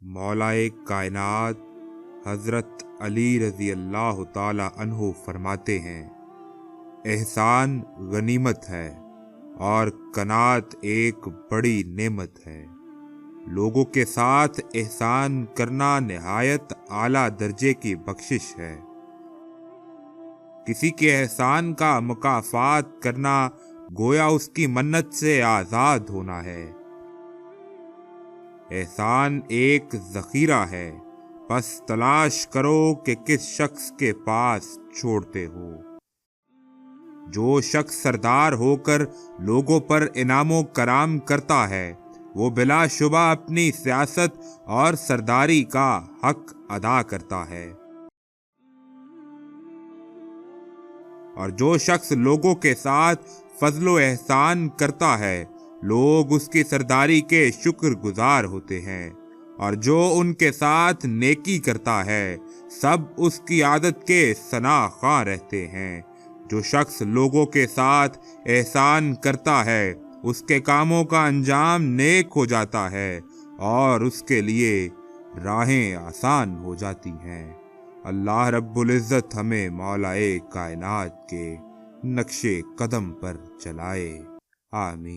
मौलाए कायनात हज़रत अली रज़ी अल्लाह ताला अन्हु फरमाते हैं, एहसान गनीमत है और कनात एक बड़ी नेमत है। लोगों के साथ एहसान करना निहायत आला दर्जे की बख्शिश है। किसी के एहसान का मुकाफात करना गोया उसकी मन्नत से आज़ाद होना है। एहसान एक ज़ख़ीरा है, बस तलाश करो कि किस शख्स के पास छोड़ते हो। जो शख्स सरदार होकर लोगों पर इनामो कराम करता है, वो बिलाशुबा अपनी सियासत और सरदारी का हक अदा करता है। और जो शख्स लोगों के साथ फजलो एहसान करता है, लोग उसकी सरदारी के शुक्रगुजार होते हैं। और जो उनके साथ नेकी करता है, सब उसकी आदत के सनाख़ा रहते हैं। जो शख्स लोगों के साथ एहसान करता है, उसके कामों का अंजाम नेक हो जाता है और उसके लिए राहें आसान हो जाती हैं। अल्लाह रब्बुल इज़्ज़त हमें मौलाए कायनात के नक्शे कदम पर चलाए। आमीन।